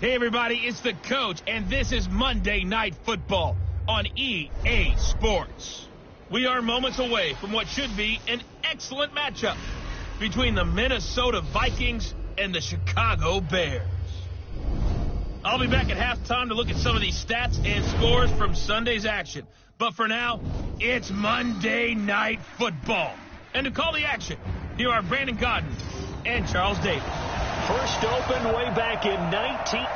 Hey, everybody, it's the coach, and this is Monday Night Football on EA Sports. We are moments away from what should be an excellent matchup between the Minnesota Vikings and the Chicago Bears. I'll be back at halftime to look at some of these stats and scores from Sunday's action. But for now, it's Monday Night Football. And to call the action, here are Brandon Godden and Charles Davis. First opened way back in 19...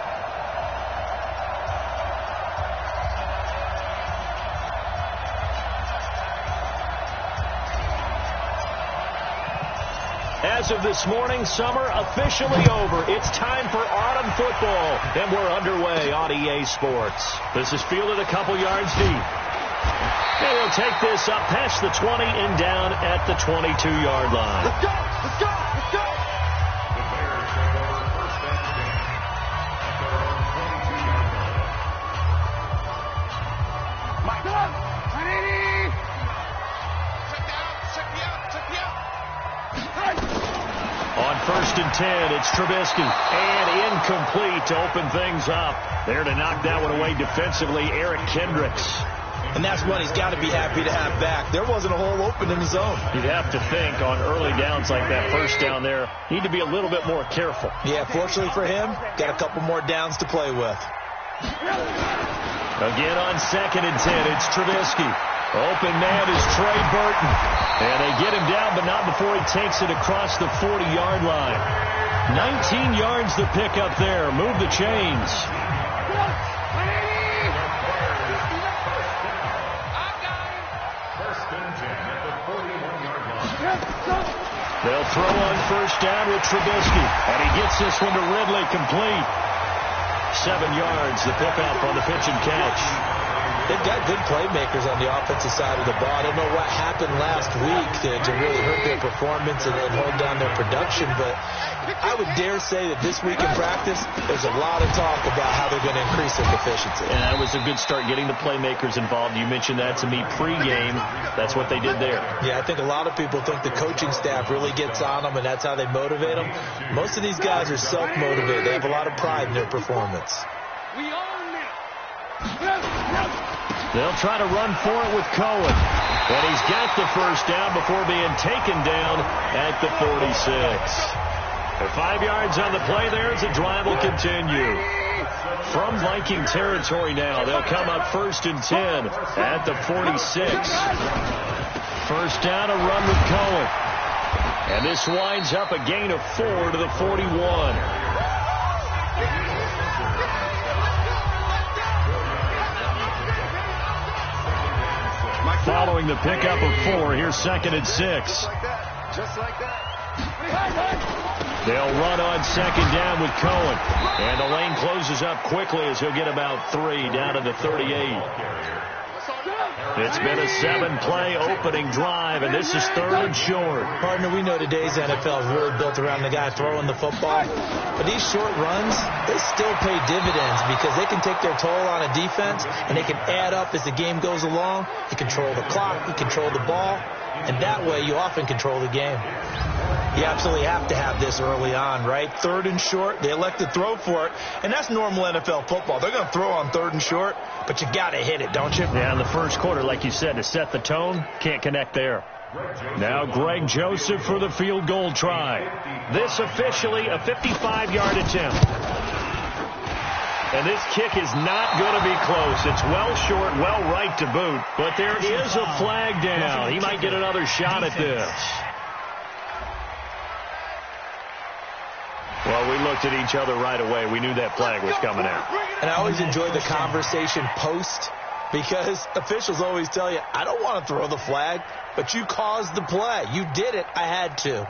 As of this morning, summer officially over. It's time for autumn football, and we're underway on EA Sports. This is fielded a couple yards deep. They will take this up past the 20 and down at the 22-yard line. Let's go! Let's go! Let's go! The Bears have their first down game at their own 22-yard line. Mike, ready? Check me out. On 1st and 10, it's Trubisky. And incomplete to open things up. There to knock that one away defensively, Eric Kendricks. And that's what he's got to be happy to have back. There wasn't a hole open in the zone. You'd have to think on early downs like that, first down there, need to be a little bit more careful. Yeah, fortunately for him, got a couple more downs to play with. Again on 2nd and 10, it's Trubisky. Open man is Trey Burton. And they get him down, but not before he takes it across the 40-yard line. 19 yards to pick up there. Move the chains. They'll throw on 1st down with Trubisky. And he gets this one to Ridley complete. 7 yards, the pickup on the pitch and catch. They've got good playmakers on the offensive side of the ball. I don't know what happened last week to really hurt their performance and hold down their production, but I would dare say that this week in practice, there's a lot of talk about how they're going to increase their efficiency. And that was a good start, getting the playmakers involved. You mentioned that to me pregame. That's what they did there. Yeah, I think a lot of people think the coaching staff really gets on them, and that's how they motivate them. Most of these guys are self-motivated. They have a lot of pride in their performance. We own it. They'll try to run for it with Cohen. And he's got the first down before being taken down at the 46. 5 yards on the play there as the drive will continue. From Viking territory now, they'll come up 1st and 10 at the 46. First down, a run with Cohen. And this winds up a gain of 4 to the 41. Following the pickup of 4, here's 2nd and 6. Just like that. They'll run on 2nd down with Cohen. And the lane closes up quickly as he'll get about 3 down to the 38. It's been a 7-play opening drive, and this is 3rd and short. Partner, we know today's NFL is really built around the guy throwing the football. But these short runs, they still pay dividends because they can take their toll on a defense, and they can add up as the game goes along. You control the clock, you control the ball, and that way you often control the game. You absolutely have to have this early on, right? 3rd and short, they elect to throw for it, and that's normal NFL football. They're going to throw on 3rd and short, but you got to hit it, don't you? Yeah, in the first quarter, like you said, to set the tone, can't connect there. Now Greg Joseph for the field goal try. This officially a 55-yard attempt. And this kick is not going to be close. It's well short, well right to boot. But there is a flag down. He might get another shot at this. Well, we looked at each other right away. We knew that flag was coming out. And I always enjoy the conversation post because officials always tell you, I don't want to throw the flag, but you caused the play. You did it. I had to.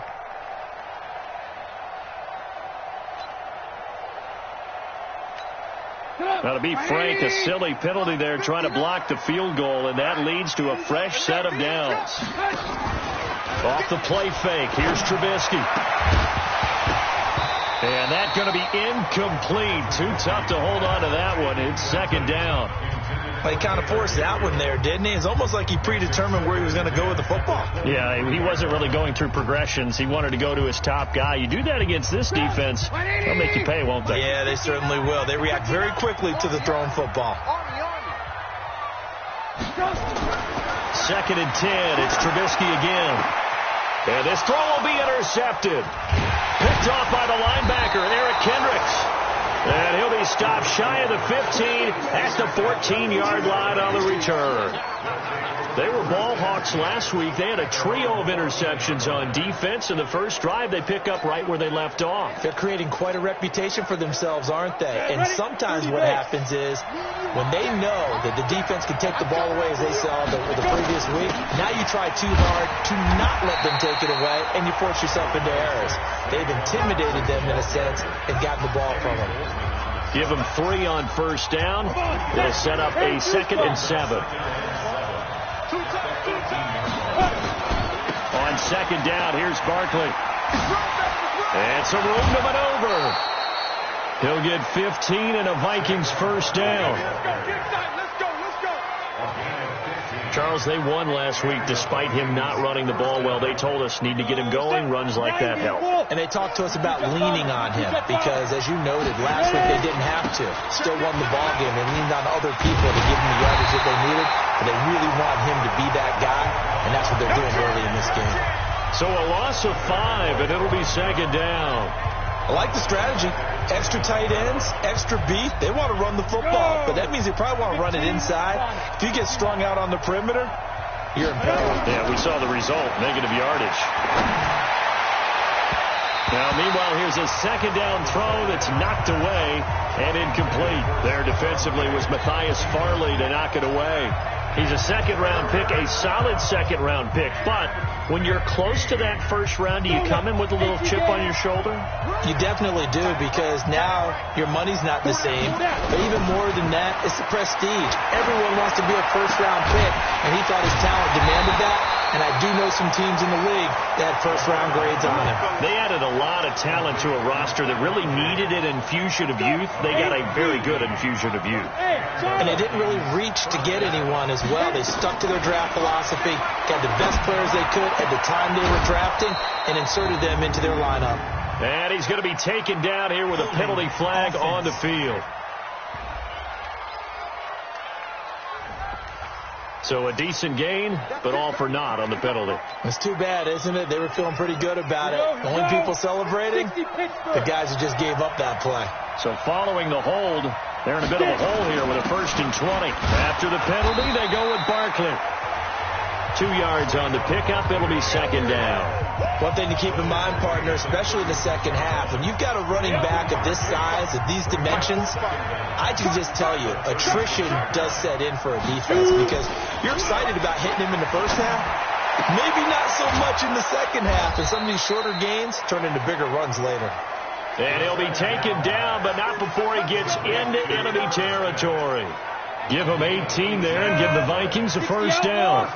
Now, to be frank, a silly penalty there trying to block the field goal, and that leads to a fresh set of downs. Off the play fake, here's Trubisky. And that's going to be incomplete. Too tough to hold on to that one. It's 2nd down. Well, he kind of forced that one there, didn't he? It's almost like he predetermined where he was going to go with the football. Yeah, he wasn't really going through progressions. He wanted to go to his top guy. You do that against this defense, they'll make you pay, won't they? Yeah, they certainly will. They react very quickly to the thrown football. 2nd and 10. It's Trubisky again. And this throw will be intercepted. Picked off by the linebacker, Eric Kendricks. And he'll be stopped shy of the 15 at the 14-yard line on the return. They were ball hawks last week. They had a trio of interceptions on defense. In the first drive, they pick up right where they left off. They're creating quite a reputation for themselves, aren't they? And sometimes what happens is when they know that the defense can take the ball away, as they saw the previous week, now you try too hard to not let them take it away, and you force yourself into errors. They've intimidated them in a sense and gotten the ball from them. Give them 3 on first down. It'll set up a 2nd and 7. On 2nd down, here's Barkley. And some room to maneuver. He'll get 15 and a Vikings first down. Charles, they won last week despite him not running the ball well. They told us need to get him going. Runs like that help. And they talked to us about leaning on him because, as you noted, last week they didn't have to. Still won the ball game. They leaned on other people to give them the yardage that they needed. But they really want him to be that guy, and that's what they're doing early in this game. So a loss of 5, and it'll be 2nd down. I like the strategy. Extra tight ends, extra beef. They want to run the football, but that means they probably want to run it inside. If you get strung out on the perimeter, you're in peril. Yeah, we saw the result, negative yardage. Now, meanwhile, here's a 2nd down throw that's knocked away and incomplete. There defensively was Matthias Farley to knock it away. He's a 2nd-round pick, a solid 2nd-round pick. But when you're close to that first round, do you come in with a little chip on your shoulder? You definitely do, because now your money's not the same. But even more than that, it's the prestige. Everyone wants to be a first-round pick, and he thought his talent demanded that. And I do know some teams in the league that had first-round grades on him. They added a lot of talent to a roster that really needed an infusion of youth. They got a very good infusion of youth. And they didn't really reach to get anyone as well. They stuck to their draft philosophy, got the best players they could at the time they were drafting, and inserted them into their lineup. And he's going to be taken down here with a penalty flag on the field. So a decent gain, but all for naught on the penalty. It's too bad, isn't it? They were feeling pretty good about it. The only people celebrating, the guys who just gave up that play. So following the hold, they're in a bit of a hole here with a 1st and 20. After the penalty, they go with Barkley. 2 yards on the pickup. It'll be 2nd down. One thing to keep in mind, partner, especially in the second half, when you've got a running back of this size, of these dimensions, I can just tell you, attrition does set in for a defense because you're excited about hitting him in the first half. Maybe not so much in the second half, and some of these shorter gains turn into bigger runs later. And he'll be taken down, but not before he gets into enemy territory. Give him 18 there and give the Vikings a first down.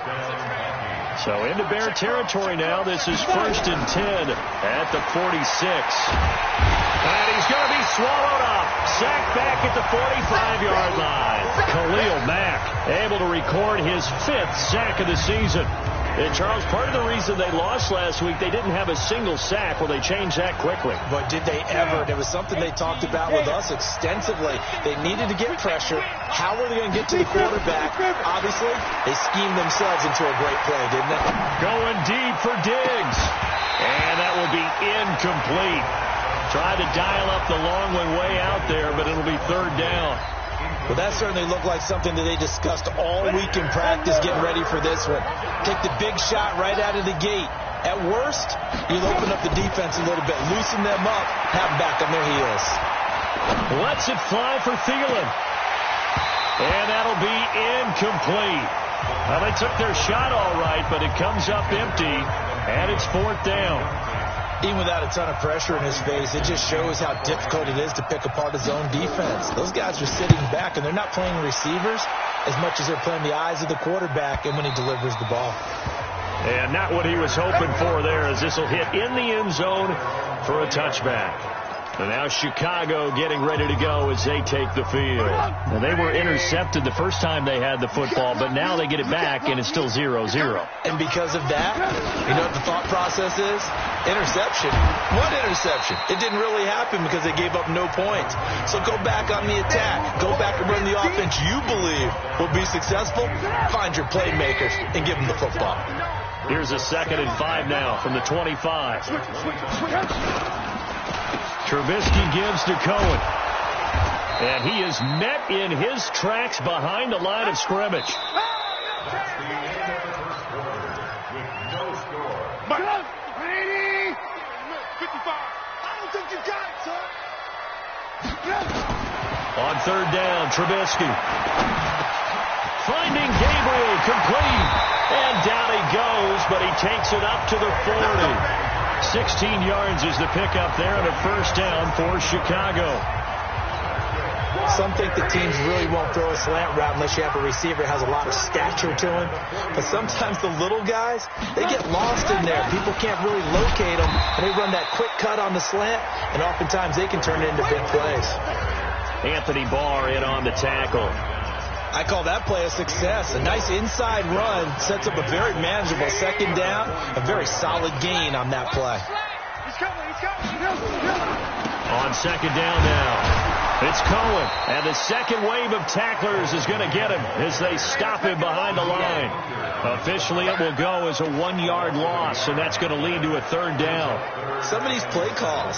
So into Bear territory now. This is 1st and 10 at the 46. And he's going to be swallowed up. Sacked back at the 45-yard line. Khalil Mack able to record his 5th sack of the season. And Charles, part of the reason they lost last week, they didn't have a single sack. Well, they changed that quickly. But did they ever? There was something they talked about with us extensively. They needed to get pressure. How were they going to get to the quarterback? Obviously, they schemed themselves into a great play, didn't they? Going deep for Diggs. And that will be incomplete. Tried to dial up the long one way out there, but it'll be 3rd down. Well, that certainly looked like something that they discussed all week in practice getting ready for this one. Take the big shot right out of the gate. At worst, you'll open up the defense a little bit, loosen them up, have them back on their heels. Lets it fly for Thielen. And that'll be incomplete. Well, they took their shot all right, but it comes up empty, and it's 4th down. Even without a ton of pressure in his face, it just shows how difficult it is to pick apart his own defense. Those guys are sitting back, and they're not playing receivers as much as they're playing the eyes of the quarterback and when he delivers the ball. And not what he was hoping for there, as this will hit in the end zone for a touchback. And now Chicago getting ready to go as they take the field. Now, they were intercepted the first time they had the football, but now they get it back, and it's still 0-0. And because of that, you know what the thought process is? Interception. What interception? It didn't really happen because they gave up no points. So go back on the attack. Go back and run the offense you believe will be successful. Find your playmakers and give them the football. Here's a 2nd and 5 now from the 25. Trubisky gives to Cohen. And he is met in his tracks behind the line of scrimmage. That's the end of the first quarter with no score. 55. I don't think you got it, son. On 3rd down, Trubisky. Finding Gabriel, complete. And down he goes, but he takes it up to the 40. 16 yards is the pickup there and a 1st down for Chicago. Some think the teams really won't throw a slant route unless you have a receiver who has a lot of stature to him. But sometimes the little guys, they get lost in there. People can't really locate them, and they run that quick cut on the slant, and oftentimes they can turn it into big plays. Anthony Barr in on the tackle. I call that play a success. A nice inside run sets up a very manageable 2nd down, a very solid gain on that play. On 2nd down now, it's Cohen, and the second wave of tacklers is going to get him as they stop him behind the line. Officially, it will go as a 1-yard loss, and that's going to lead to a 3rd down. Some of these play calls,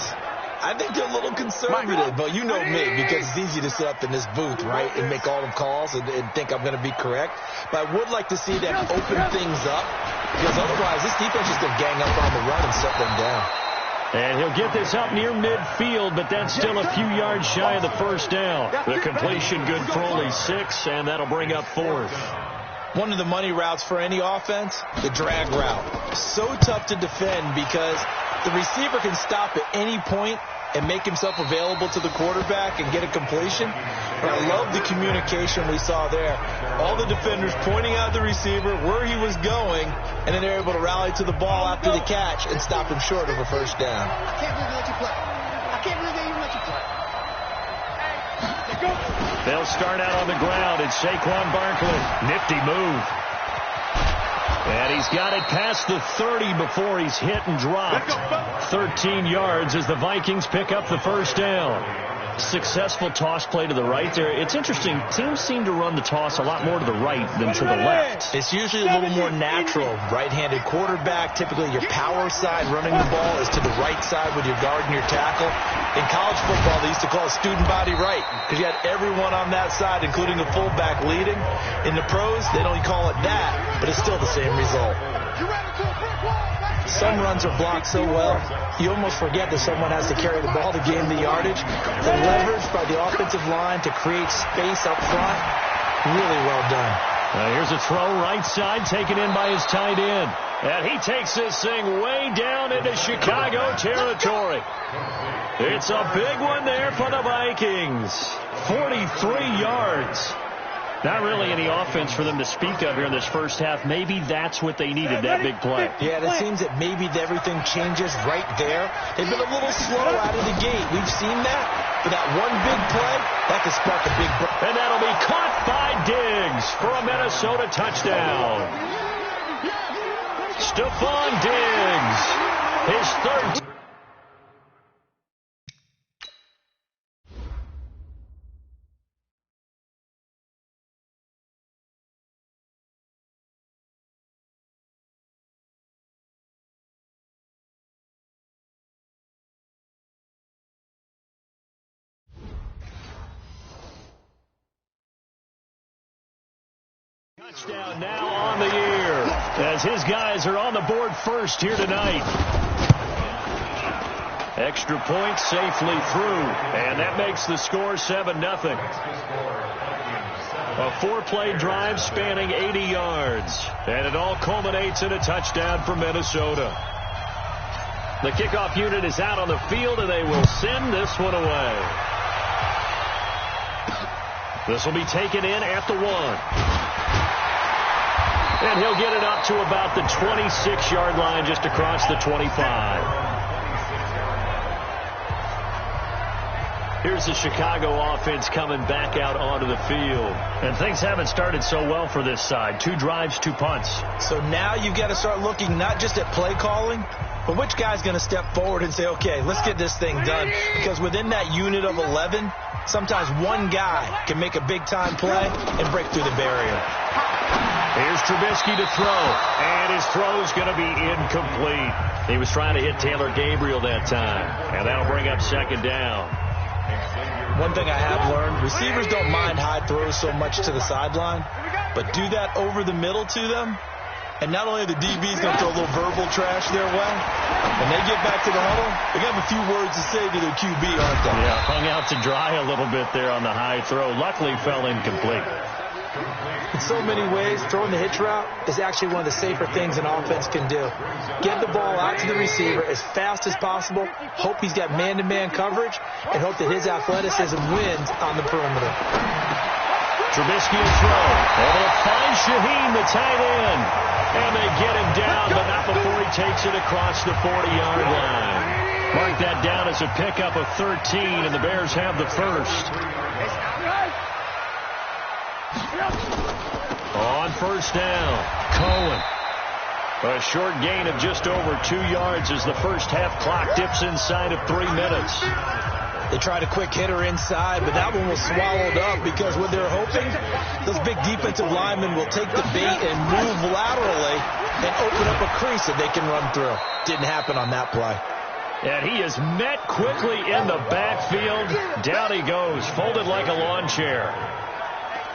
I think they're a little conservative, but you know me, because it's easy to sit up in this booth, right, and make all the calls and think I'm going to be correct. But I would like to see them open things up, because otherwise this defense is going to gang up on the run and shut them down. And he'll get this up near midfield, but that's still a few yards shy of the 1st down. The completion good for only 6, and that'll bring up 4th. One of the money routes for any offense, the drag route. So tough to defend because the receiver can stop at any point and make himself available to the quarterback and get a completion. But I love the communication we saw there. All the defenders pointing out the receiver, where he was going, and then they're able to rally to the ball after the catch and stop him short of a 1st down. I can't believe they let you play. I can't believe they even let you play. Hey, go. They'll start out on the ground. It's Saquon Barkley. Nifty move. And he's got it past the 30 before he's hit and dropped. 13 yards as the Vikings pick up the 1st down. Successful toss play to the right there. It's interesting. Teams seem to run the toss a lot more to the right than to the left. It's usually a little more natural. Right-handed quarterback, typically your power side running the ball is to the right side with your guard and your tackle. In college football, they used to call it student body right because you had everyone on that side, including the fullback leading. In the pros, they don't call it that, but it's still the same result. Some runs are blocked so well, you almost forget that someone has to carry the ball to gain the yardage. The leverage by the offensive line to create space up front, really well done. Here's a throw right side taken in by his tight end. And he takes this thing way down into Chicago territory. It's a big one there for the Vikings. 43 yards. Not really any offense for them to speak of here in this first half. Maybe that's what they needed, that big play. Yeah, it seems that maybe everything changes right there. They've been a little slow out of the gate. We've seen that. But that one big play, that could spark a big break. And that'll be caught by Diggs for a Minnesota touchdown. Stephon Diggs, his 3rd. Touchdown now on the year as his guys are on the board first here tonight. Extra point safely through, and that makes the score 7-0. A 4-play drive spanning 80 yards, and it all culminates in a touchdown for Minnesota. The kickoff unit is out on the field, and they will send this one away. This will be taken in at the 1. And he'll get it up to about the 26-yard line just across the 25. here's the Chicago offense coming back out onto the field. And things haven't started so well for this side. 2 drives, 2 punts. So now you've got to start looking not just at play calling, but which guy's going to step forward and say, okay, let's get this thing done. Because within that unit of 11, sometimes one guy can make a big-time play and break through the barrier. Here's Trubisky to throw, and his throw's going to be incomplete. He was trying to hit Taylor Gabriel that time, and that'll bring up 2nd down. One thing I have learned, receivers don't mind high throws so much to the sideline, but do that over the middle to them, and not only are the DBs going to throw a little verbal trash their way, when they get back to the huddle, they're going to have a few words to say to their QB, aren't they? Yeah, hung out to dry a little bit there on the high throw. Luckily fell incomplete. In so many ways, throwing the hitch route is actually one of the safer things an offense can do. Get the ball out to the receiver as fast as possible, hope he's got man-to-man coverage, and hope that his athleticism wins on the perimeter. Trubisky to throw. Able to find Shaheen, the tight end. And they get him down, but not before he takes it across the 40-yard line. Mark that down as a pickup of 13, and the Bears have the first. On 1st down, Cohen. A short gain of just over 2 yards as the first half clock dips inside of 3 minutes. They tried a quick hitter inside, but that one was swallowed up because what they're hoping, those big defensive linemen will take the bait and move laterally and open up a crease that they can run through. Didn't happen on that play. And he is met quickly in the backfield. Down he goes, folded like a lawn chair.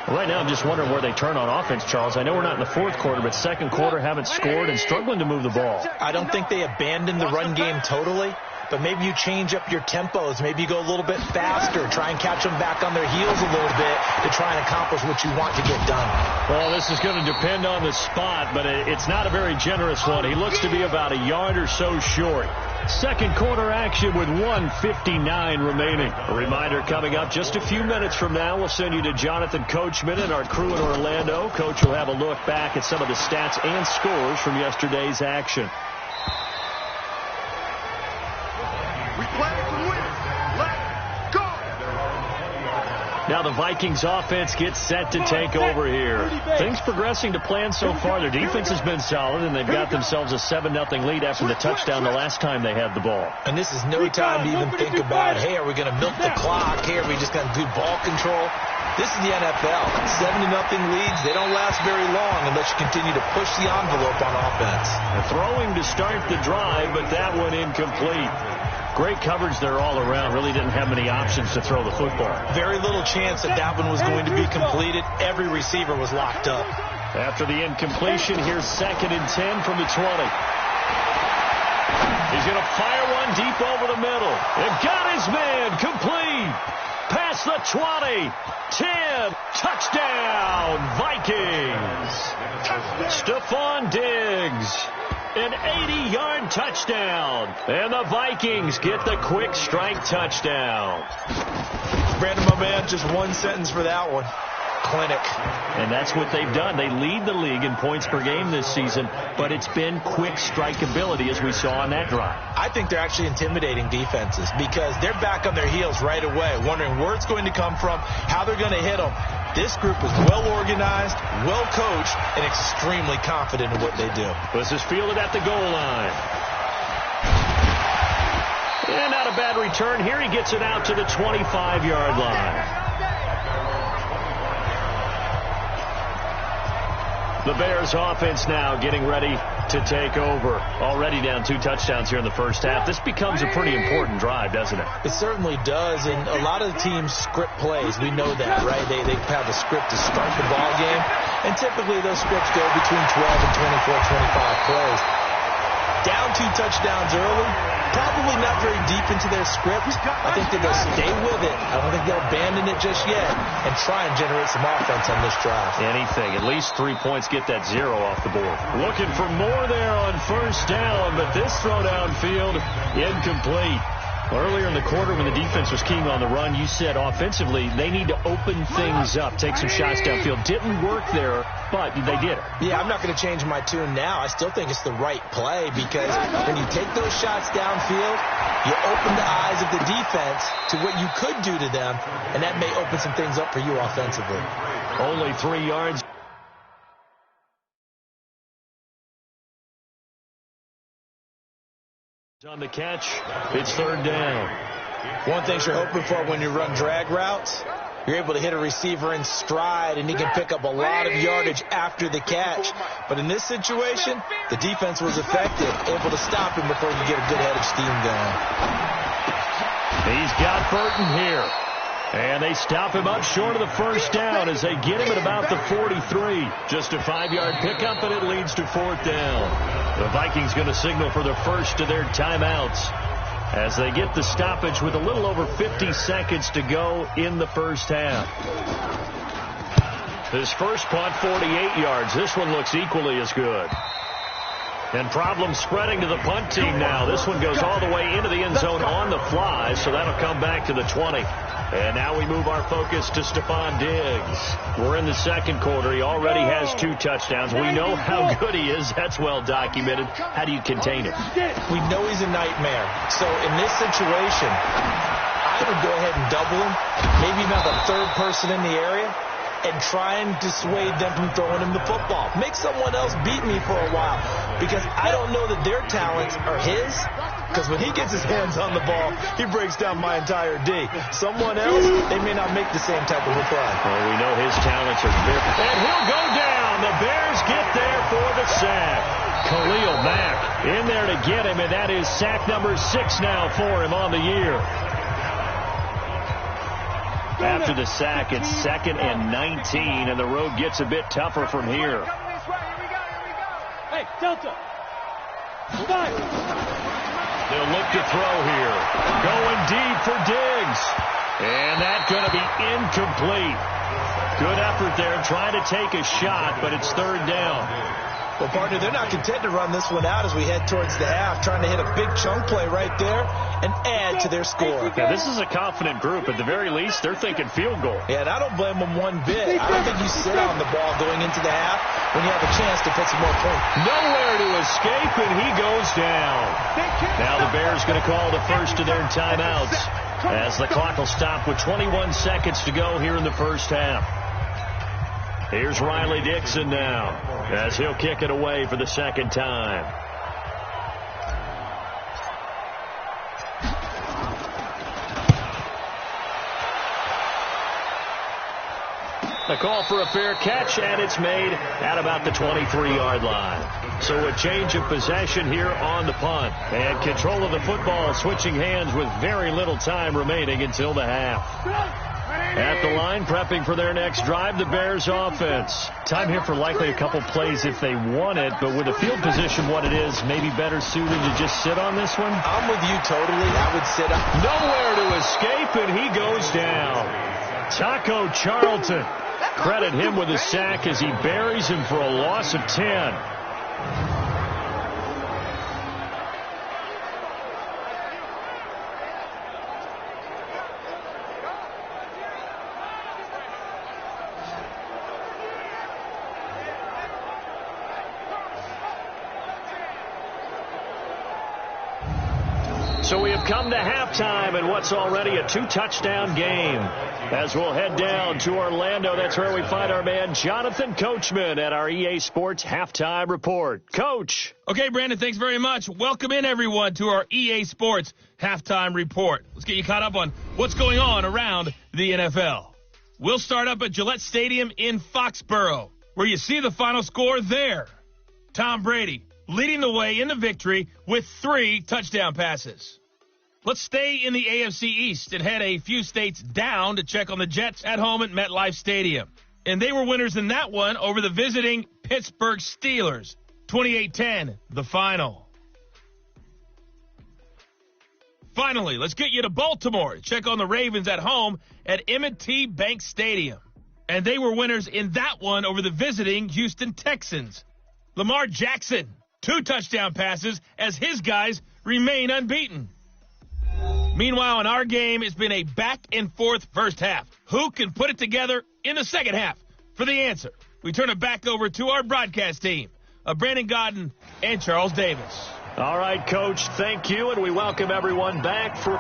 Right now, I'm just wondering where they turn on offense, Charles. I know we're not in the 4th quarter, but 2nd quarter haven't scored and struggling to move the ball. I don't think they abandoned the run game totally, but maybe you change up your tempos. Maybe you go a little bit faster, try and catch them back on their heels a little bit to try and accomplish what you want to get done. Well, this is going to depend on the spot, but it's not a very generous one. He looks to be about a yard or so short. 2nd quarter action with 1:59 remaining. A reminder coming up just a few minutes from now. We'll send you to Jonathan Coachman and our crew in Orlando. Coach will have a look back at some of the stats and scores from yesterday's action. We play to win. Let's go. Now the Vikings offense gets set to take over here. Things progressing to plan so far. Their defense has been solid, and they've got themselves a 7-0 lead after the touchdown the last time they had the ball. And this is no time to even think about, hey, are we going to milk the clock? Hey, are we just going to do ball control? This is the NFL. 7-0 leads, they don't last very long unless you continue to push the envelope on offense. Throwing to start the drive, but that one incomplete. Great coverage there all around. Really didn't have many options to throw the football. Very little chance that one was going to be completed. Every receiver was locked up. After the incompletion, here's 2nd and 10 from the 20. He's going to fire one deep over the middle. And got his man. Complete. Past the 20. 10. Touchdown, Vikings. Stephon Diggs. An 80-yard touchdown. And the Vikings get the quick strike touchdown. Brandon, my man, just one sentence for that one. Clinic. And that's what they've done. They lead the league in points per game this season, but it's been quick strikeability as we saw on that drive. I think they're actually intimidating defenses because they're back on their heels right away, wondering where it's going to come from, how they're going to hit them. This group is well organized, well coached, and extremely confident in what they do. This is fielded at the goal line. And not a bad return here. He gets it out to the 25-yard line. The Bears offense now getting ready to take over. Already down 2 touchdowns here in the first half. This becomes a pretty important drive, doesn't it? It certainly does, and a lot of the teams script plays. We know that, right? They have a script to start the ball game, and typically those scripts go between 12 and 24, 25 plays. Down 2 touchdowns early, probably not very deep into their script. I think that they'll stay with it. I don't think they'll abandon it just yet and try and generate some offense on this drive. Anything. At least 3 points, get that 0 off the board. Looking for more there on 1st down, but this throw downfield, incomplete. Earlier in the quarter when the defense was keying on the run, you said offensively they need to open things up, take some shots downfield. Didn't work there, but they did it. Yeah, I'm not going to change my tune now. I still think it's the right play because when you take those shots downfield, you open the eyes of the defense to what you could do to them, and that may open some things up for you offensively. Only 3 yards. On the catch, it's third down. One thing you're hoping for when you run drag routes, you're able to hit a receiver in stride, and he can pick up a lot of yardage after the catch. But in this situation, the defense was effective, able to stop him before he could get a good head of steam going. He's got Burton here. And they stop him up short of the first down as they get him at about the 43. Just a 5-yard pickup, and it leads to fourth down. The Vikings going to signal for the first of their timeouts as they get the stoppage with a little over 50 seconds to go in the first half. His first punt, 48 yards. This one looks equally as good. And problems spreading to the punt team now. This one goes all the way into the end zone on the fly, so that'll come back to the 20. And now we move our focus to Stephon Diggs. We're in the second quarter. He already has 2 touchdowns. We know how good he is. That's well documented. How do you contain him? We know he's a nightmare. So in this situation, I would go ahead and double him, maybe even have a third person in the area, and try and dissuade them from throwing him the football. Make someone else beat me for a while, because I don't know that their talents are his, because when he gets his hands on the ball, he breaks down my entire D. Someone else, they may not make the same type of a play. Well, we know his talents are big. And he'll go down. The Bears get there for the sack. Khalil Mack in there to get him, and that is sack number 6 now for him on the year. After the sack, it's 2nd and 19, and the road gets a bit tougher from here. Hey, Delta. They'll look to throw here. Going deep for Diggs. And that's going to be incomplete. Good effort there trying to take a shot, but it's third down. Well, partner, they're not content to run this one out as we head towards the half, trying to hit a big chunk play right there and add to their score. Now, this is a confident group. At the very least, they're thinking field goal. Yeah, and I don't blame them one bit. I don't think you sit on the ball going into the half when you have a chance to put some more points. Nowhere to escape, and he goes down. Now the Bears going to call the first of their timeouts as the clock will stop with 21 seconds to go here in the first half. Here's Riley Dixon now as he'll kick it away for the second time. A call for a fair catch, and it's made at about the 23-yard line. So a change of possession here on the punt. And control of the football switching hands with very little time remaining until the half. At the line, prepping for their next drive, the Bears offense. Time here for likely a couple plays if they want it, but with the field position what it is, maybe better suited to just sit on this one? I'm with you totally. I would sit up. Nowhere to escape, and he goes down. Taco Charlton. Credit him with a sack as he buries him for a loss of 10. So we have come to halftime in what's already a 2-touchdown game. As we'll head down to Orlando, that's where we find our man Jonathan Coachman at our EA Sports Halftime Report. Coach. Okay, Brandon, thanks very much. Welcome in, everyone, to our EA Sports Halftime Report. Let's get you caught up on what's going on around the NFL. We'll start up at Gillette Stadium in Foxborough, where you see the final score there. Tom Brady leading the way in the victory with 3 touchdown passes. Let's stay in the AFC East and head a few states down to check on the Jets at home at MetLife Stadium. And they were winners in that one over the visiting Pittsburgh Steelers. 28-10, the final. Finally, let's get you to Baltimore to check on the Ravens at home at M&T Bank Stadium. And they were winners in that one over the visiting Houston Texans. Lamar Jackson, 2 touchdown passes as his guys remain unbeaten. Meanwhile, in our game, it's been a back-and-forth first half. Who can put it together in the second half? For the answer, we turn it back over to our broadcast team of Brandon Godden and Charles Davis. All right, Coach, thank you, and we welcome everyone back for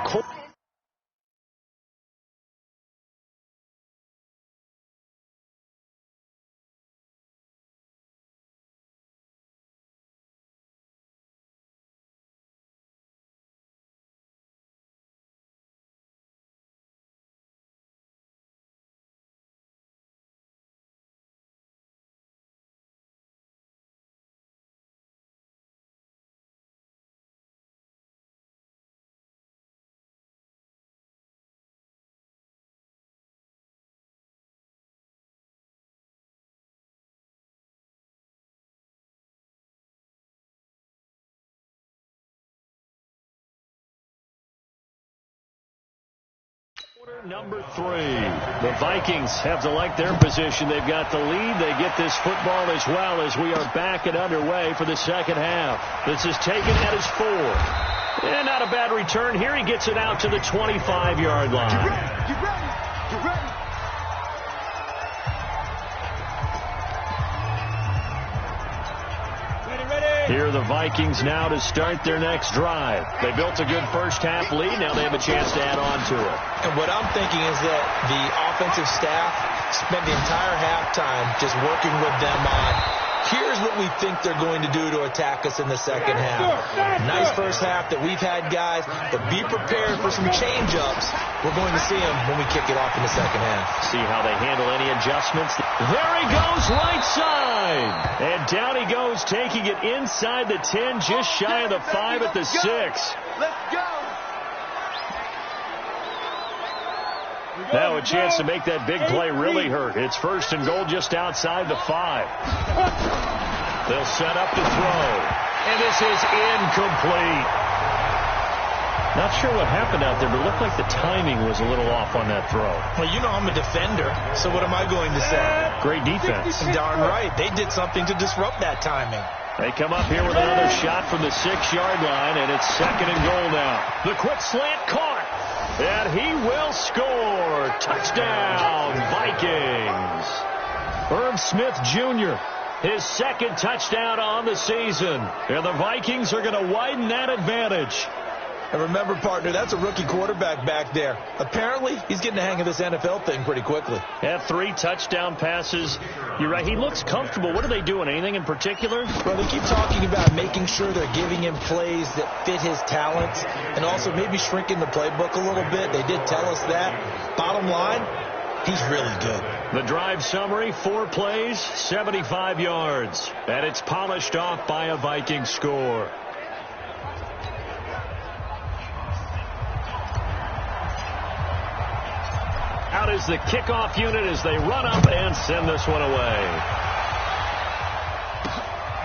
number 3. The Vikings have to like their position. They've got the lead. They get this football as well as we are back and underway for the second half. This is taken at his 4. And not a bad return here. He gets it out to the 25-yard line. Get ready. Get ready. Get ready. Here are the Vikings now to start their next drive. They built a good first half lead. Now they have a chance to add on to it. And what I'm thinking is that the offensive staff spent the entire halftime just working with them on, here's what we think they're going to do to attack us in the second half. Nice first half that we've had, guys, but be prepared for some change-ups. We're going to see them when we kick it off in the second half. See how they handle any adjustments. There he goes, right side. And down he goes, taking it inside the 10, just shy of the 5 at the 6. Let's go. Now a chance to make that big play really hurt. It's first and goal just outside the 5. They'll set up to throw. And this is incomplete. Not sure what happened out there, but it looked like the timing was a little off on that throw. Well, you know I'm a defender, so what am I going to say? Great defense. Darn right. They did something to disrupt that timing. They come up here with another shot from the 6-yard line, and it's second and goal now. The quick slant caught, and he will score. Touchdown, Vikings. Herb Smith Jr., his second touchdown on the season. And the Vikings are going to widen that advantage. And remember, partner, that's a rookie quarterback back there. Apparently, he's getting the hang of this NFL thing pretty quickly. Had 3 touchdown passes. You're right, he looks comfortable. What are they doing? Anything in particular? Well, they keep talking about making sure they're giving him plays that fit his talents and also maybe shrinking the playbook a little bit. They did tell us that. Bottom line, he's really good. The drive summary, 4 plays, 75 yards. And it's polished off by a Viking score. Out is the kickoff unit as they run up and send this one away.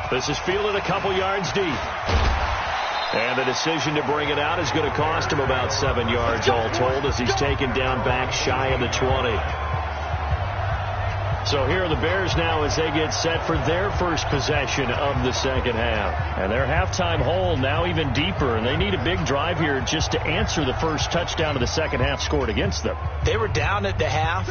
This is fielded a couple yards deep. And the decision to bring it out is going to cost him about 7 yards all told as he's taken down back shy of the 20. So here are the Bears now as they get set for their first possession of the second half. And their halftime hole now even deeper, and they need a big drive here just to answer the first touchdown of the second half scored against them. They were down at the half.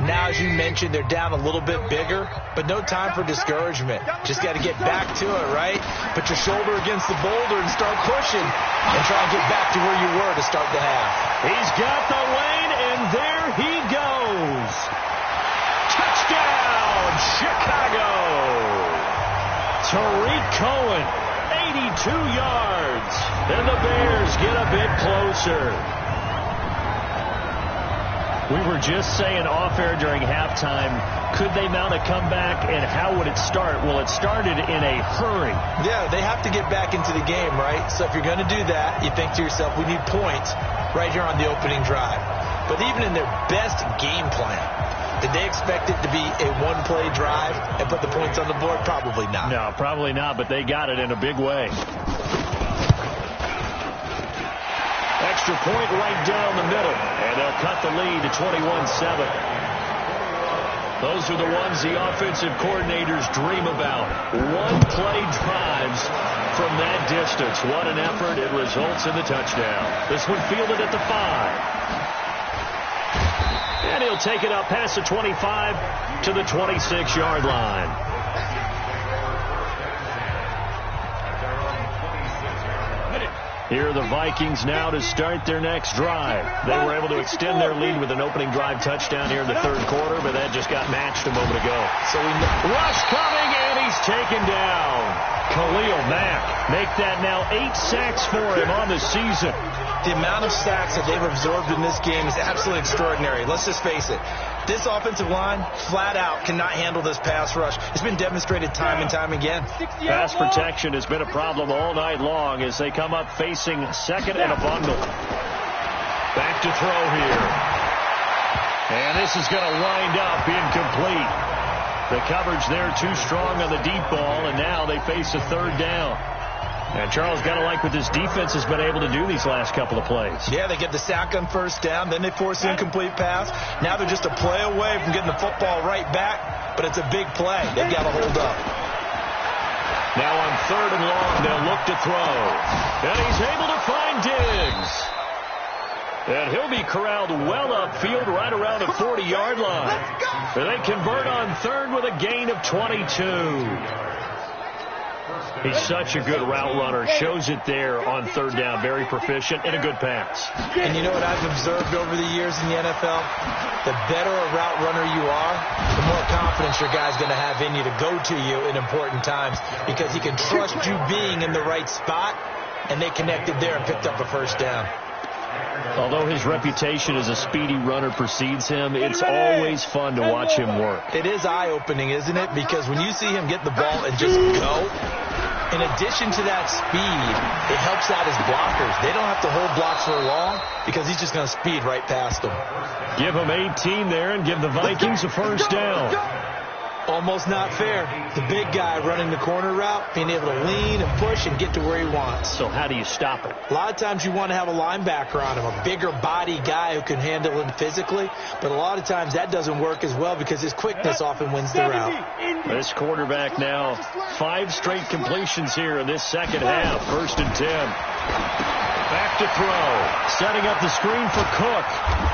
Now, as you mentioned, they're down a little bit bigger, but no time for discouragement. Just got to get back to it, right? Put your shoulder against the boulder and start pushing and try and get back to where you were to start the half. He's got the lane, and there he goes. Touchdown, Chicago. Tariq Cohen, 82 yards. And the Bears get a bit closer. We were just saying off-air during halftime, could they mount a comeback, and how would it start? Well, it started in a hurry. Yeah, they have to get back into the game, right? So if you're going to do that, you think to yourself, we need points right here on the opening drive. But even in their best game plan, did they expect it to be a one-play drive and put the points on the board? Probably not. No, probably not, but they got it in a big way. Extra point right down the middle, and they'll cut the lead to 21-7. Those are the ones the offensive coordinators dream about. One-play drives from that distance. What an effort. It results in the touchdown. This one fielded at the 5. And he'll take it up past the 25 to the 26-yard line. Here are the Vikings now to start their next drive. They were able to extend their lead with an opening drive touchdown here in the third quarter, but that just got matched a moment ago. So rush coming, and he's taken down. Khalil Mack make that now 8 sacks for him on the season. The amount of sacks that they've absorbed in this game is absolutely extraordinary. Let's just face it. This offensive line, flat out, cannot handle this pass rush. It's been demonstrated time and time again. Pass protection has been a problem all night long as they come up facing second and a bundle. Back to throw here. And this is going to wind up incomplete. The coverage there too strong on the deep ball, and now they face a third down. And Charles, got to like what this defense has been able to do these last couple of plays. Yeah, they get the sack on first down, then they force the incomplete pass. Now they're just a play away from getting the football right back, but it's a big play. They've got to hold up. Now on third and long, they'll look to throw. And he's able to find Diggs. And he'll be corralled well upfield right around the 40-yard line. And they convert on third with a gain of 22. He's such a good route runner. Shows it there on third down. Very proficient and a good pass. And you know what I've observed over the years in the NFL? The better a route runner you are, the more confidence your guy's going to have in you to go to you in important times because he can trust you being in the right spot, and they connected there and picked up a first down. Although his reputation as a speedy runner precedes him, it's always fun to watch him work. It is eye-opening, isn't it? Because when you see him get the ball and just go, in addition to that speed, it helps out his blockers. They don't have to hold blocks for long because he's just going to speed right past them. Give him 18 there and give the Vikings a first down. Almost not fair. The big guy running the corner route, being able to lean and push and get to where he wants. So how do you stop it? A lot of times you want to have a linebacker on him, a bigger body guy who can handle him physically. But a lot of times that doesn't work as well because his quickness often wins the route. This quarterback now 5 straight completions here in this second half. First and 10. Back to throw. Setting up the screen for Cook.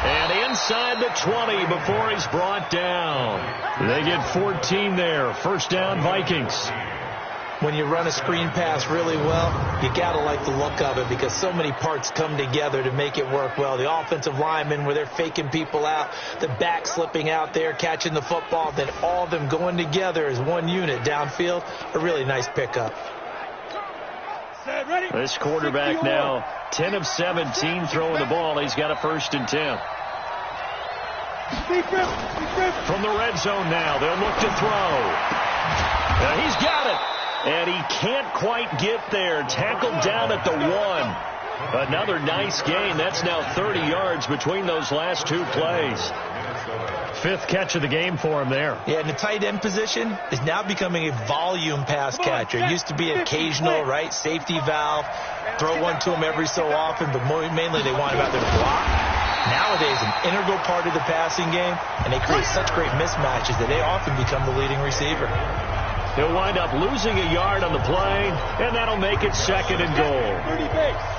And inside the 20 before he's brought down. They get 14 there. First down, Vikings. When you run a screen pass really well, you got to like the look of it because so many parts come together to make it work well. The offensive linemen where they're faking people out, the back slipping out there, catching the football, then all of them going together as one unit downfield. A really nice pickup. This quarterback now 10 of 17 throwing the ball. He's got a first and 10. From the red zone now, they'll look to throw. He's got it. And he can't quite get there. Tackled down at the 1. Another nice gain. That's now 30 yards between those last 2 plays. 5th catch of the game for him there. Yeah, and the tight end position is now becoming a volume pass catcher. It used to be occasional, right? Safety valve. Throw one to him every so often, but mainly they want him out there to block. Nowadays, an integral part of the passing game, and they create such great mismatches that they often become the leading receiver. He'll wind up losing a yard on the play, and that'll make it second and goal.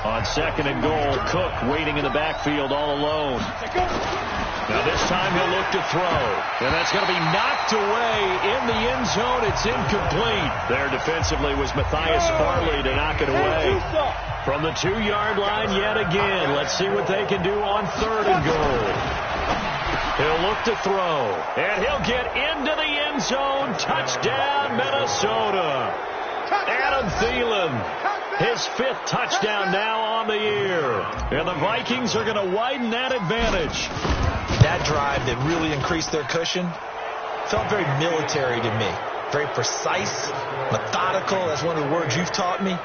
On second and goal, Cook waiting in the backfield all alone. Now this time he'll look to throw, and that's going to be knocked away in the end zone. It's incomplete. There defensively was Matthias Farley to knock it away. From the 2-yard line yet again. Let's see what they can do on third and goal. He'll look to throw, and he'll get into the end zone. Touchdown, Minnesota. Adam Thielen, his 5th touchdown now on the year. And the Vikings are going to widen that advantage. That drive that really increased their cushion felt very military to me. Very precise, methodical. That's one of the words you've taught me.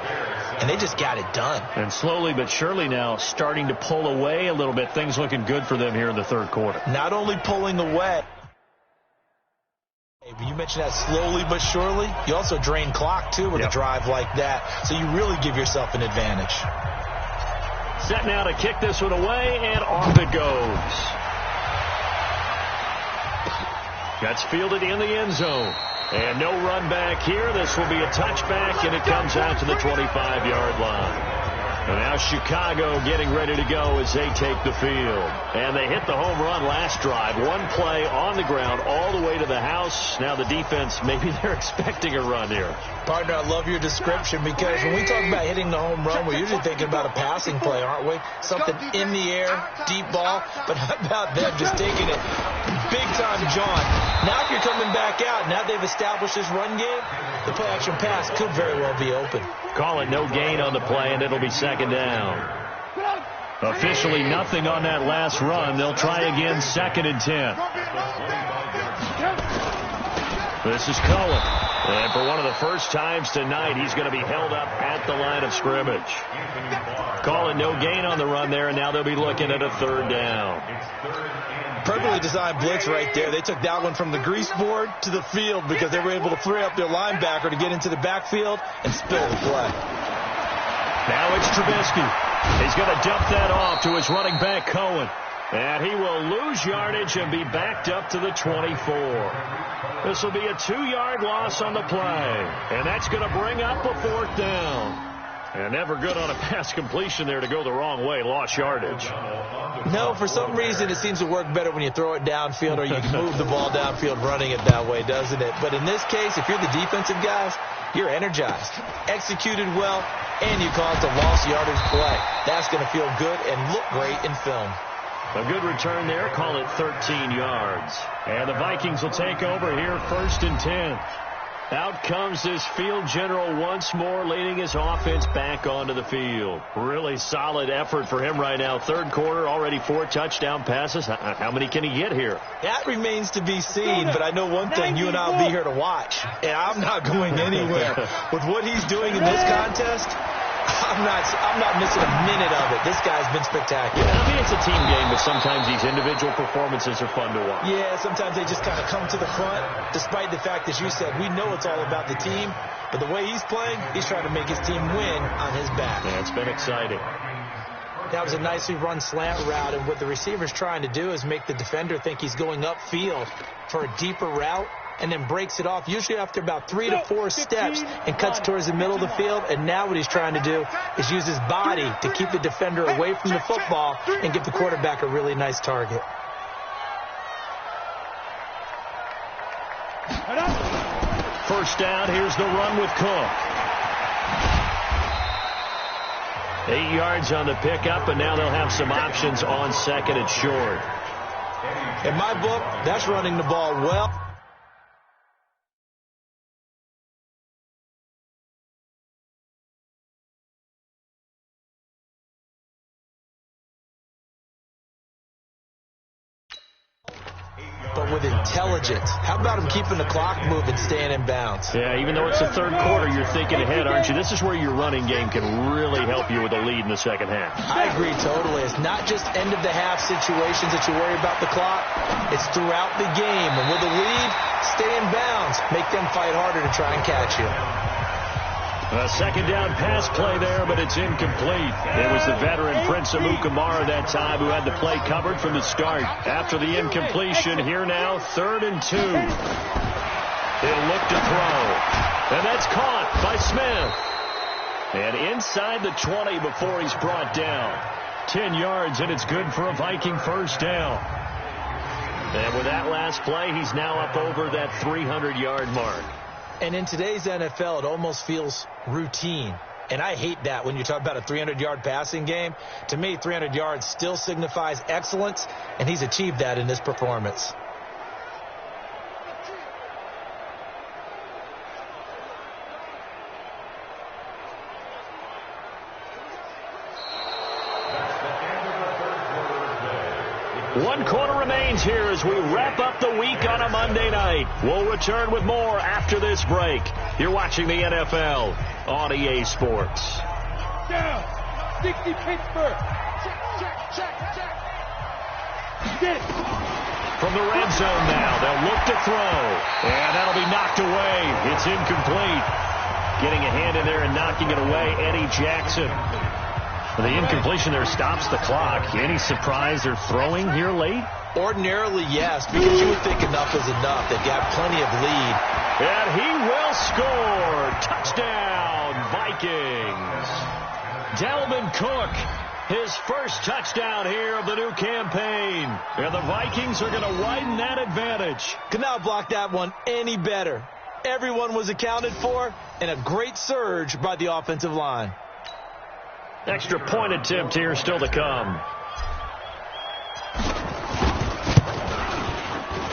And they just got it done. And slowly but surely now starting to pull away a little bit. Things looking good for them here in the third quarter. Not only pulling away. You mentioned that slowly but surely. You also drain clock, too, with a drive like that. So you really give yourself an advantage. Set now to kick this one away, and off it goes. That's fielded in the end zone. And no run back here. This will be a touchback, and it comes out to the 25-yard line. And now Chicago getting ready to go as they take the field. And they hit the home run last drive. One play on the ground all the way to the house. Now the defense, maybe they're expecting a run here. Partner, I love your description because when we talk about hitting the home run, we're usually thinking about a passing play, aren't we? Something in the air, deep ball. But how about them just taking it big-time jaunt? Now if you're coming back out, now they've established this run game, the play-action pass could very well be open. Call it no gain on the play, and it'll be second down. Officially nothing on that last run. They'll try again, 2nd and 10. This is Cohen. And for one of the first times tonight, he's going to be held up at the line of scrimmage. Call it no gain on the run there, and now they'll be looking at a 3rd down. Perfectly designed blitz right there. They took that one from the grease board to the field because they were able to free up their linebacker to get into the backfield and spill the play. Now it's Trubisky. He's going to dump that off to his running back, Cohen. And he will lose yardage and be backed up to the 24. This will be a 2-yard loss on the play. And that's going to bring up a 4th down. And never good on a pass completion there to go the wrong way. Lost yardage. No, for some reason it seems to work better when you throw it downfield or you can move the ball downfield running it that way, doesn't it? But in this case, if you're the defensive guys, you're energized, executed well, and you call it a lost yardage play. That's going to feel good and look great in film. A good return there. Call it 13 yards. And the Vikings will take over here, 1st and 10. Out comes this field general once more, leading his offense back onto the field. Really solid effort for him right now. 3rd quarter, already 4 touchdown passes. How many can he get here? That remains to be seen, but I know one thing, you and I will be here to watch. And I'm not going anywhere. With what he's doing in this contest, I'm not missing a minute of it. This guy's been spectacular. I mean, it's a team game, but sometimes these individual performances are fun to watch. Yeah, sometimes they just kind of come to the front, despite the fact, as you said, we know it's all about the team. But the way he's playing, he's trying to make his team win on his back. Yeah, it's been exciting. That was a nicely run slant route, and what the receiver's trying to do is make the defender think he's going upfield for a deeper route, and then breaks it off, usually after about 3 to 4 steps, and cuts towards the middle of the field. And now what he's trying to do is use his body to keep the defender away from the football and give the quarterback a really nice target. First down, here's the run with Cook. 8 yards on the pickup, and now they'll have some options on 2nd and short. In my book, that's running the ball well. But with intelligence. How about him keeping the clock moving, staying in bounds? Yeah, even though it's the 3rd quarter, you're thinking ahead, aren't you? This is where your running game can really help you with a lead in the 2nd half. I agree totally. It's not just end-of-the-half situations that you worry about the clock. It's throughout the game. And with a lead, stay in bounds. Make them fight harder to try and catch you. A 2nd down pass play there, but it's incomplete. It was the veteran Prince Amukamara that time who had the play covered from the start. After the incompletion, here now, 3rd and 2. He'll look to throw. And that's caught by Smith. And inside the 20 before he's brought down. 10 yards, and it's good for a Viking 1st down. And with that last play, he's now up over that 300-yard mark. And in today's NFL, it almost feels routine. And I hate that when you talk about a 300-yard passing game. To me, 300 yards still signifies excellence, and he's achieved that in this performance. One quarter remains here as we wrap up the week on a Monday night. We'll return with more after this break. You're watching the NFL on EA Sports. Down. 60 Pittsburgh. Check. Get it. From the red zone now, they'll look to throw. And that'll be knocked away. It's incomplete. Getting a hand in there and knocking it away, Eddie Jackson. The incompletion there stops the clock. Any surprise they're throwing here late? Ordinarily, yes, because you would think enough is enough. They've got plenty of lead. And he will score. Touchdown, Vikings. Dalvin Cook, his first touchdown here of the new campaign. And the Vikings are going to widen that advantage. Could not block that one any better. Everyone was accounted for, and a great surge by the offensive line. Extra point attempt here still to come.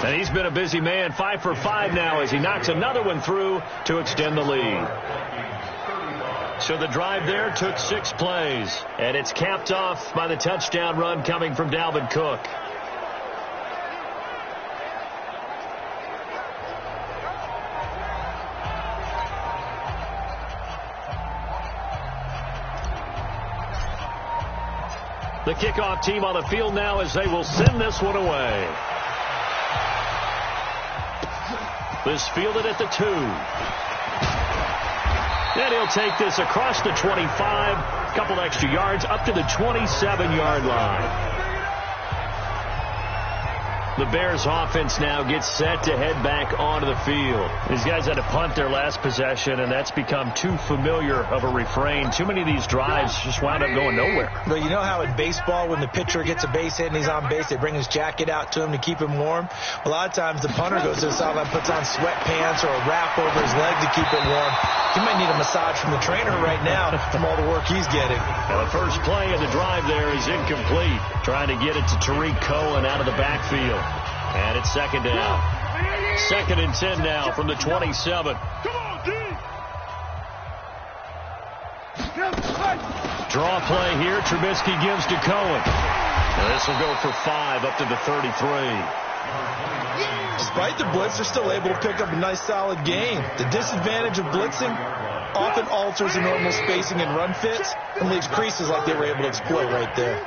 And he's been a busy man, 5 for 5 now as he knocks another one through to extend the lead. So the drive there took 6 plays, and it's capped off by the touchdown run coming from Dalvin Cook. The kickoff team on the field now as they will send this one away. This fielded at the 2. And he'll take this across the 25. A couple extra yards up to the 27-yard line. The Bears offense now gets set to head back onto the field. These guys had to punt their last possession, and that's become too familiar of a refrain. Too many of these drives just wound up going nowhere. But you know how in baseball, when the pitcher gets a base hit and he's on base, they bring his jacket out to him to keep him warm? A lot of times the punter goes to the sideline, puts on sweatpants or a wrap over his leg to keep it warm. He might need a massage from the trainer right now from all the work he's getting. And the first play of the drive there is incomplete. Trying to get it to Tariq Cohen out of the backfield. And it's second down. 2nd and 10 now from the 27. Draw play here. Trubisky gives to Cohen. And this will go for 5 up to the 33. Despite the blitz, they're still able to pick up a nice solid gain. The disadvantage of blitzing often alters the normal spacing and run fits and leaves creases like they were able to exploit right there.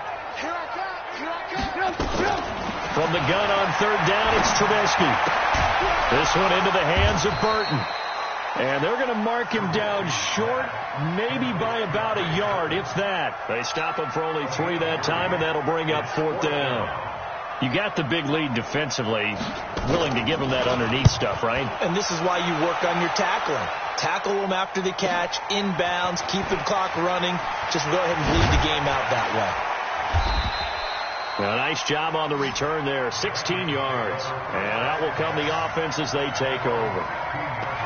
From the gun on 3rd down, it's Trubisky. This one into the hands of Burton. And they're going to mark him down short, maybe by about a yard, if that. They stop him for only 3 that time, and that'll bring up 4th down. You got the big lead defensively, willing to give them that underneath stuff, right? And this is why you work on your tackling. Tackle them after the catch, inbounds, keep the clock running. Just go ahead and bleed the game out that way. Well, nice job on the return there, 16 yards. And out will come the offense as they take over.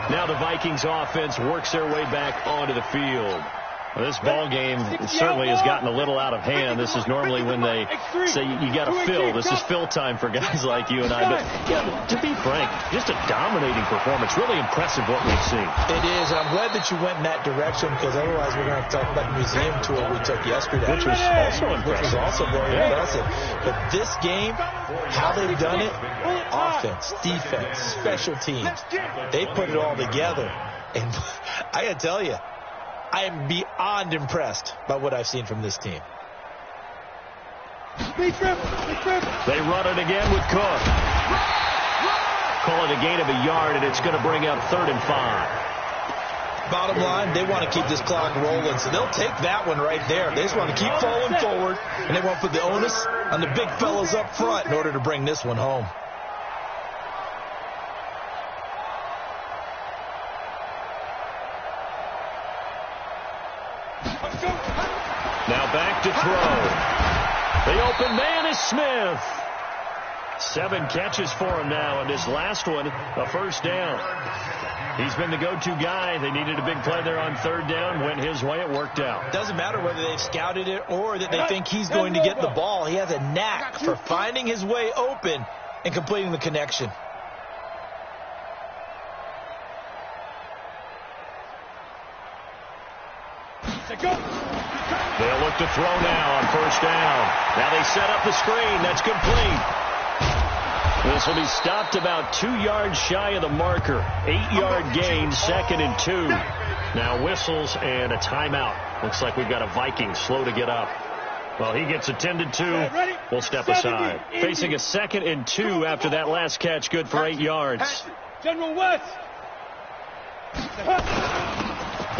Now the Vikings offense works their way back onto the field. Well, this ball game certainly has gotten a little out of hand. This is normally when they say you got to fill. This is fill time for guys like you and I. But yeah, to be frank, just a dominating performance. Really impressive what we've seen. It is, and I'm glad that you went in that direction because otherwise we're going to have to talk about the museum tour we took yesterday. Which was also impressive. Which was also very impressive. But this game, how they've done it, offense, defense, special teams, they put it all together. And I got to tell you, I am beyond impressed by what I've seen from this team. They run it again with Cook. Call it a gain of a yard, and it's going to bring up 3rd and 5. Bottom line, they want to keep this clock rolling, so they'll take that one right there. They just want to keep falling forward, and they want to put the onus on the big fellas up front in order to bring this one home. Now back to throw. The open man is Smith. 7 catches for him now, and his last one, a 1st down. He's been the go-to guy. They needed a big play there on 3rd down. Went his way. It worked out. Doesn't matter whether they've scouted it or that they think he's going to get the ball. He has a knack for finding his way open and completing the connection. They'll look to throw now on 1st down. Now they set up the screen. That's complete. This will be stopped about 2 yards shy of the marker. 8-yard gain, 2nd and 2. Now whistles and a timeout. Looks like we've got a Viking slow to get up. Well, he gets attended to. We'll step aside. Facing a 2nd and 2 after that last catch. Good for 8 yards. General West.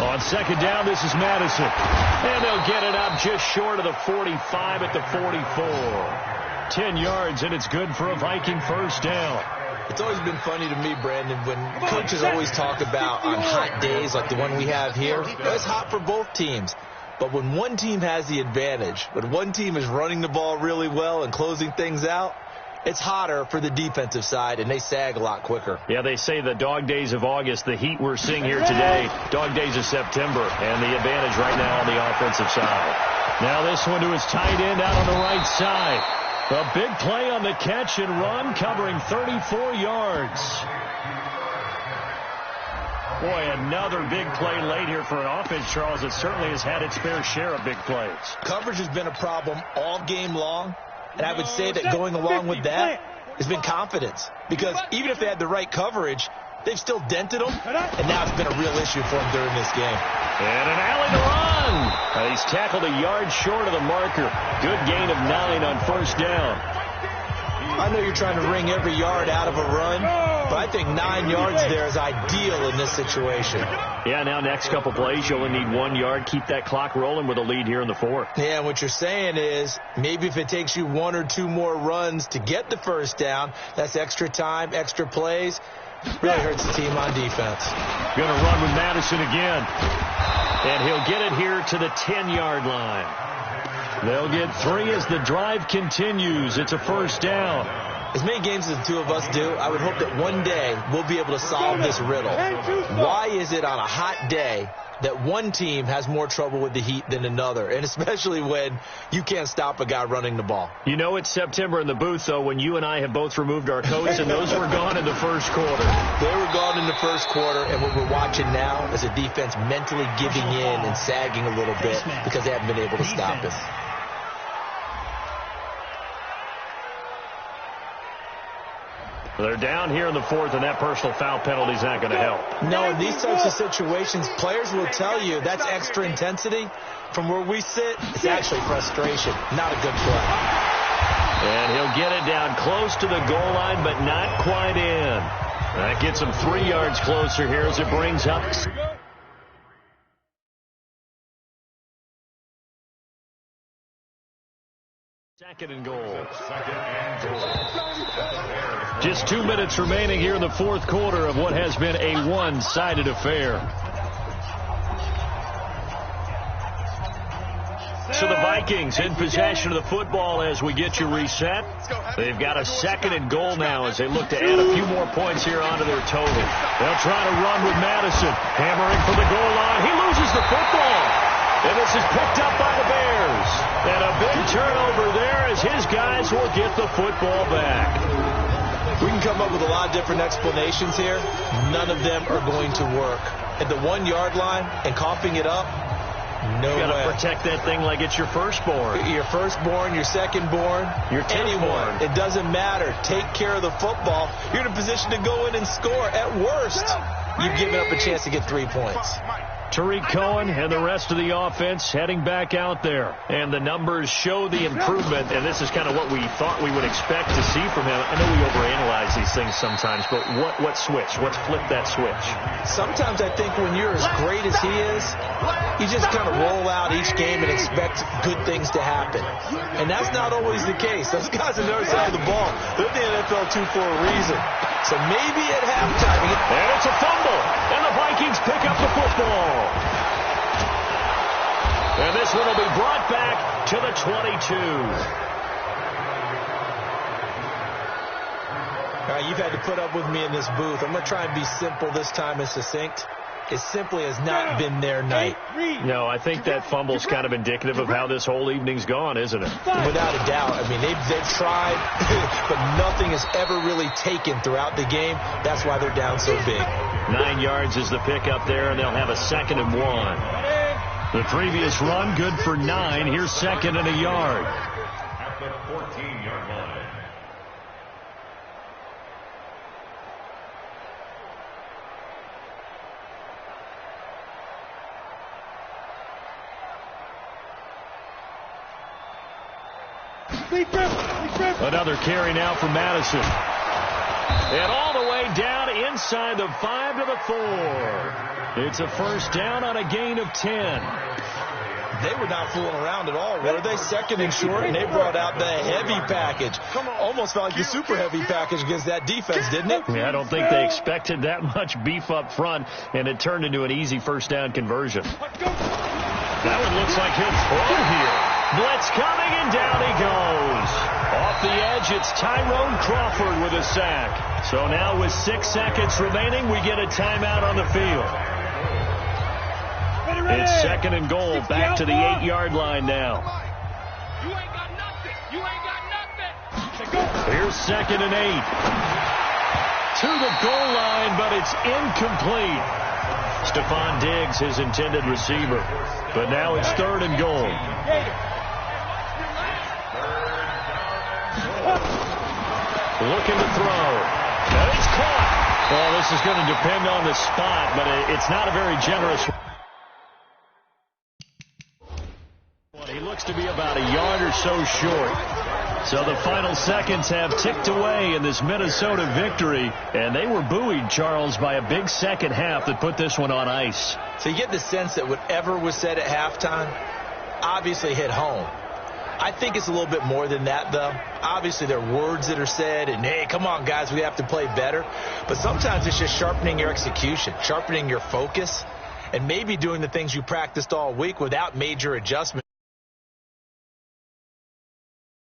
On second down, this is Madison. And they'll get it up just short of the 45 at the 44. 10 yards, and it's good for a Viking first down. It's always been funny to me, Brandon, when coaches always talk about on hot days like the one we have here. It's hot for both teams. But when one team has the advantage, when one team is running the ball really well and closing things out, it's hotter for the defensive side, and they sag a lot quicker. Yeah, they say the dog days of August, the heat we're seeing here today, dog days of September, and the advantage right now on the offensive side. Now this one to his tight end out on the right side. A big play on the catch and run, covering 34 yards. Boy, another big play late here for an offense, Charles, that certainly has had its fair share of big plays. Coverage has been a problem all game long, and I would say that going along with that has been confidence. Because even if they had the right coverage, they've still dented them, and now it's been a real issue for them during this game. And an alley to run. He's tackled a yard short of the marker. Good gain of 9 on first down. I know you're trying to wring every yard out of a run, but I think 9 yards there is ideal in this situation. Yeah, now next couple plays, you only need 1 yard. Keep that clock rolling with a lead here in the fourth. Yeah, and what you're saying is maybe if it takes you 1 or 2 more runs to get the first down, that's extra time, extra plays. Really hurts the team on defense. Going to run with Madison again. And he'll get it here to the 10-yard line. They'll get 3 as the drive continues. It's a first down. As many games as the two of us do, I would hope that one day we'll be able to solve this riddle. Why is it on a hot day that one team has more trouble with the heat than another, and especially when you can't stop a guy running the ball? You know it's September in the booth, though, when you and I have both removed our coats, and those were gone in the first quarter. They were gone in the first quarter, and what we're watching now is a defense mentally giving in and sagging a little bit because they haven't been able to stop it. They're down here in the fourth, and that personal foul penalty is not going to help. No, in these types of situations, players will tell you that's extra intensity. From where we sit, it's actually frustration, not a good play. And he'll get it down close to the goal line, but not quite in. That gets him 3 yards closer here as it brings up. Second and goal. Just 2 minutes remaining here in the fourth quarter of what has been a one-sided affair. So the Vikings in possession of the football as we get you reset. They've got a second and goal now as they look to add a few more points here onto their total. They'll try to run with Madison. Hammering for the goal line. He loses the football. And this is picked up by the Bears. And a big turnover there as his guys will get the football back. We can come up with a lot of different explanations here. None of them are going to work. At the 1 yard line and coughing it up, no way. You got to protect that thing like it's your firstborn. Your firstborn, your secondborn, your anyone. It doesn't matter. Take care of the football. You're in a position to go in and score. At worst, you've given up a chance to get 3 points. Tariq Cohen and the rest of the offense heading back out there. And the numbers show the improvement, and this is kind of what we thought we would expect to see from him. I know we overanalyze these things sometimes, but what switch? What's flip that switch? Sometimes I think when you're as great as he is, you just kind of roll out each game and expect good things to happen. And that's not always the case. Those guys on the other side of the ball, they're in the NFL too for a reason. So maybe at halftime. And it's a fumble. And the Vikings pick up the football. And this one will be brought back to the 22. All right, you've had to put up with me in this booth. I'm going to try and be simple this time and succinct. It simply has not been their night. No, I think that fumble's kind of indicative of how this whole evening's gone, isn't it? Without a doubt. I mean, they've tried, but nothing has ever really taken throughout the game. That's why they're down so big. 9 yards is the pickup there, and they'll have a 2nd and 1. The previous run, good for 9. Here's 2nd and a yard. At the 14-yard line. Another carry now for Madison. And all the way down inside. inside the 5 to the 4. It's a first down on a gain of 10. They were not fooling around at all, were they? Second and short, and they brought out the heavy package. Almost felt like the super heavy package against that defense, didn't it? Yeah, I don't think they expected that much beef up front, and it turned into an easy first down conversion. That one looks like he'll throw here. Blitz coming, and down he goes. Off the edge, it's Tyrone Crawford with a sack. So now with 6 seconds remaining, we get a timeout on the field. It's second and goal, back to the 8-yard line now. You ain't got nothing. You ain't got nothing. Here's second and 8. To the goal line, but it's incomplete. Stephon Diggs, his intended receiver. But now it's third and goal. Looking to throw. And it's caught. Well, this is going to depend on the spot, but it's not a very generous one. He looks to be about a yard or so short. So the final seconds have ticked away in this Minnesota victory, and they were buoyed, Charles, by a big second half that put this one on ice. So you get the sense that whatever was said at halftime obviously hit home. I think it's a little bit more than that, though. Obviously, there are words that are said, and, hey, come on, guys, we have to play better. But sometimes it's just sharpening your execution, sharpening your focus, and maybe doing the things you practiced all week without major adjustments.